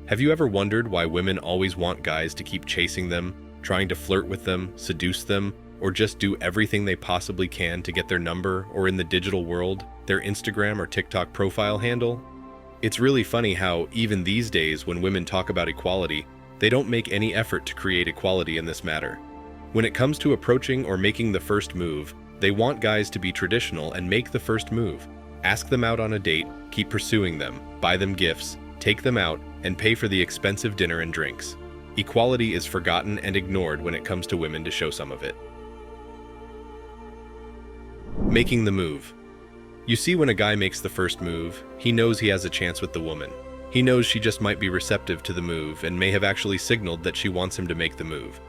Have you ever wondered why women always want guys to keep chasing them, trying to flirt with them, seduce them, or just do everything they possibly can to get their number, or in the digital world, their Instagram or TikTok profile handle? It's really funny how, even these days when women talk about equality, they don't make any effort to create equality in this matter. When it comes to approaching or making the first move, they want guys to be traditional and make the first move. Ask them out on a date, keep pursuing them, buy them gifts, take them out, and pay for the expensive dinner and drinks. Equality is forgotten and ignored when it comes to women to show some of it. Making the move. You see, when a guy makes the first move, he knows he has a chance with the woman. He knows she just might be receptive to the move and may have actually signaled that she wants him to make the move.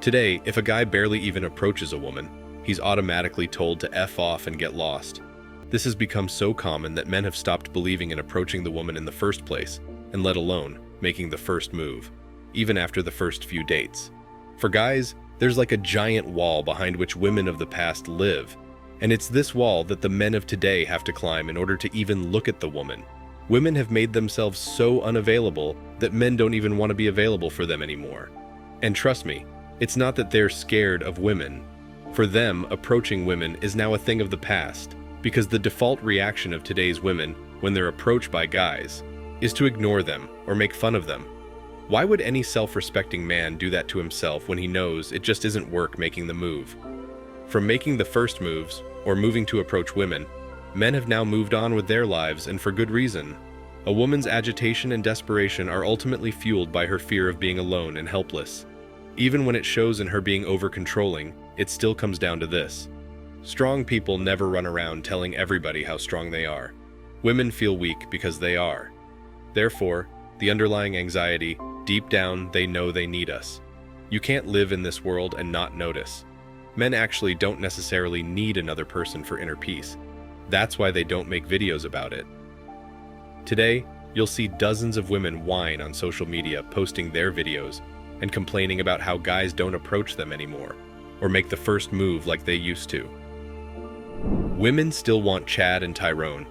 Today, if a guy barely even approaches a woman, he's automatically told to F off and get lost. This has become so common that men have stopped believing in approaching the woman in the first place, and let alone making the first move, even after the first few dates. For guys, there's like a giant wall behind which women of the past live, and it's this wall that the men of today have to climb in order to even look at the woman. Women have made themselves so unavailable that men don't even want to be available for them anymore. And trust me, it's not that they're scared of women. For them, approaching women is now a thing of the past, because the default reaction of today's women when they're approached by guys is to ignore them or make fun of them. Why would any self-respecting man do that to himself when he knows it just isn't work making the move? From making the first moves, or moving to approach women, men have now moved on with their lives, and for good reason. A woman's agitation and desperation are ultimately fueled by her fear of being alone and helpless. Even when it shows in her being over-controlling, it still comes down to this. Strong people never run around telling everybody how strong they are. Women feel weak because they are. Therefore, the underlying anxiety, deep down, they know they need us. You can't live in this world and not notice. Men actually don't necessarily need another person for inner peace. That's why they don't make videos about it. Today, you'll see dozens of women whine on social media posting their videos and complaining about how guys don't approach them anymore, or make the first move like they used to. Women still want Chad and Tyrone.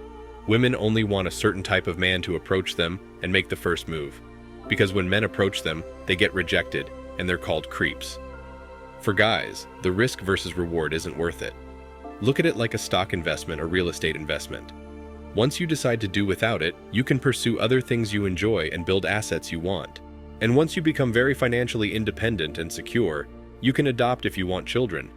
Women only want a certain type of man to approach them and make the first move, because when men approach them, they get rejected, and they're called creeps. For guys, the risk versus reward isn't worth it. Look at it like a stock investment or real estate investment. Once you decide to do without it, you can pursue other things you enjoy and build assets you want. And once you become very financially independent and secure, you can adopt if you want children.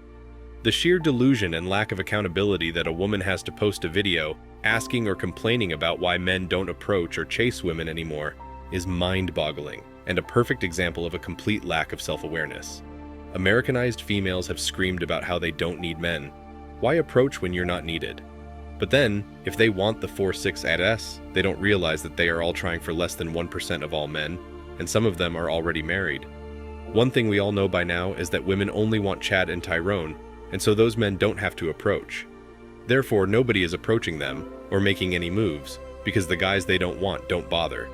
The sheer delusion and lack of accountability that a woman has to post a video asking or complaining about why men don't approach or chase women anymore is mind-boggling and a perfect example of a complete lack of self-awareness. Americanized females have screamed about how they don't need men. Why approach when you're not needed? But then, if they want the 4-6 harass, they don't realize that they are all trying for less than 1% of all men, and some of them are already married. One thing we all know by now is that women only want Chad and Tyrone, and so those men don't have to approach. Therefore, nobody is approaching them or making any moves, because the guys they don't want don't bother,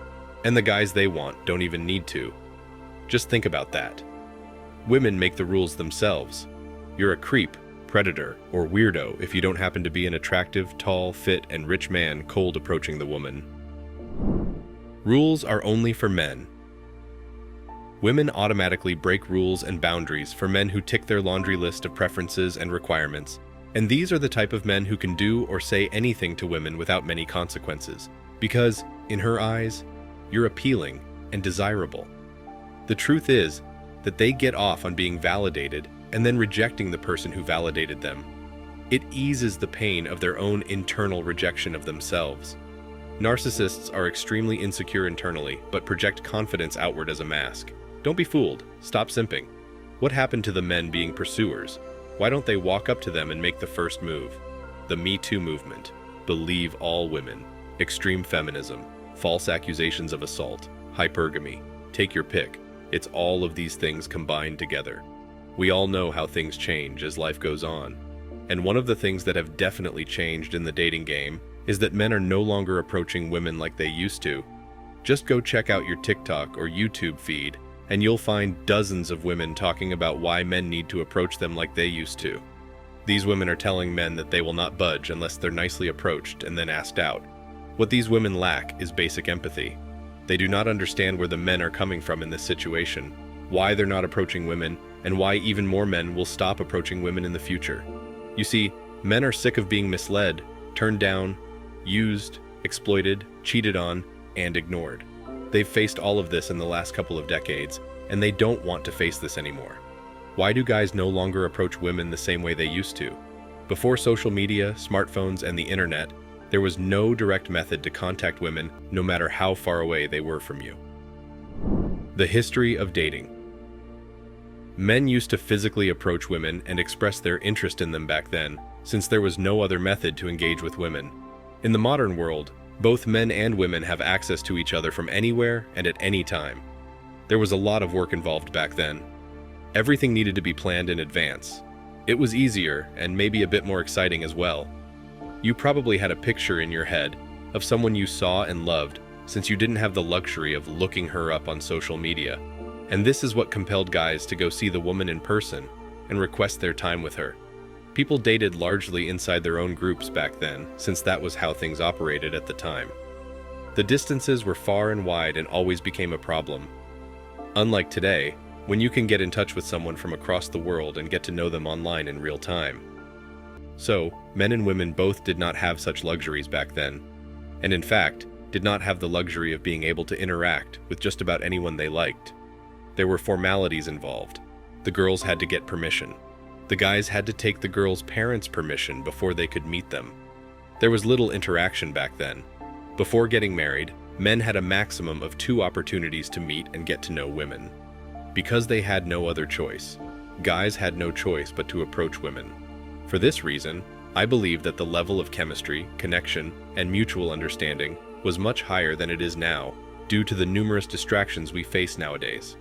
and the guys they want don't even need to. Just think about that. Women make the rules themselves. You're a creep, predator, or weirdo if you don't happen to be an attractive, tall, fit, and rich man cold approaching the woman. Rules are only for men. Women automatically break rules and boundaries for men who tick their laundry list of preferences and requirements, and these are the type of men who can do or say anything to women without many consequences, because, in her eyes, you're appealing and desirable. The truth is that they get off on being validated and then rejecting the person who validated them. It eases the pain of their own internal rejection of themselves. Narcissists are extremely insecure internally, but project confidence outward as a mask. Don't be fooled. Stop simping. What happened to the men being pursuers? Why don't they walk up to them and make the first move? The Me Too movement. Believe all women. Extreme feminism. False accusations of assault. Hypergamy. Take your pick. It's all of these things combined together. We all know how things change as life goes on. And one of the things that have definitely changed in the dating game is that men are no longer approaching women like they used to. Just go check out your TikTok or YouTube feed, and you'll find dozens of women talking about why men need to approach them like they used to. These women are telling men that they will not budge unless they're nicely approached and then asked out. What these women lack is basic empathy. They do not understand where the men are coming from in this situation, why they're not approaching women, and why even more men will stop approaching women in the future. You see, men are sick of being misled, turned down, used, exploited, cheated on, and ignored. They've faced all of this in the last couple of decades, and they don't want to face this anymore. Why do guys no longer approach women the same way they used to? Before social media, smartphones, and the internet, there was no direct method to contact women, no matter how far away they were from you. The history of dating. Men used to physically approach women and express their interest in them back then, since there was no other method to engage with women. In the modern world, both men and women have access to each other from anywhere and at any time. There was a lot of work involved back then. Everything needed to be planned in advance. It was easier and maybe a bit more exciting as well. You probably had a picture in your head of someone you saw and loved, since you didn't have the luxury of looking her up on social media. And this is what compelled guys to go see the woman in person and request their time with her. People dated largely inside their own groups back then, since that was how things operated at the time. The distances were far and wide and always became a problem. Unlike today, when you can get in touch with someone from across the world and get to know them online in real time. So, men and women both did not have such luxuries back then, and in fact, did not have the luxury of being able to interact with just about anyone they liked. There were formalities involved. The girls had to get permission. The guys had to take the girls' parents' permission before they could meet them. There was little interaction back then. Before getting married, men had a maximum of 2 opportunities to meet and get to know women. Because they had no other choice, guys had no choice but to approach women. For this reason, I believe that the level of chemistry, connection, and mutual understanding was much higher than it is now, due to the numerous distractions we face nowadays.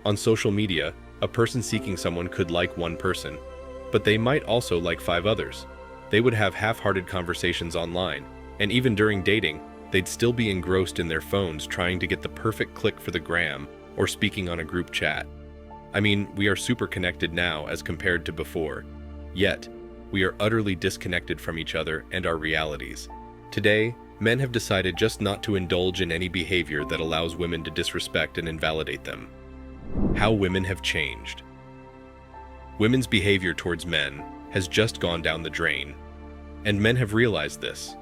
On social media, a person seeking someone could like one person, but they might also like 5 others. They would have half-hearted conversations online, and even during dating, they'd still be engrossed in their phones trying to get the perfect click for the gram or speaking on a group chat. I mean, we are super connected now as compared to before, yet we are utterly disconnected from each other and our realities. Today, men have decided just not to indulge in any behavior that allows women to disrespect and invalidate them. How women have changed. Women's behavior towards men has just gone down the drain, and men have realized this.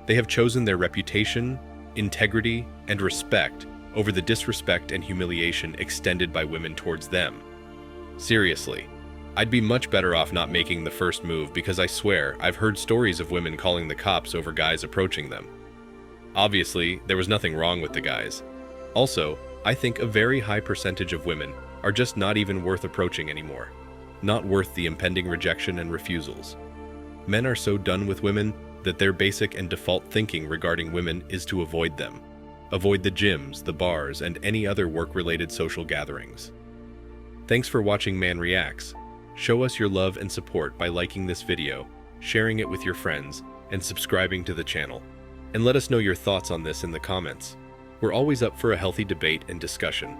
They have chosen their reputation, integrity, and respect over the disrespect and humiliation extended by women towards them. Seriously, I'd be much better off not making the first move, because I swear I've heard stories of women calling the cops over guys approaching them. Obviously, there was nothing wrong with the guys. Also, I think a very high percentage of women are just not even worth approaching anymore. Not worth the impending rejection and refusals. Men are so done with women that their basic and default thinking regarding women is to avoid them. Avoid the gyms, the bars, and any other work-related social gatherings. Thanks for watching Man Reacts. Show us your love and support by liking this video, sharing it with your friends, and subscribing to the channel. And let us know your thoughts on this in the comments. We're always up for a healthy debate and discussion.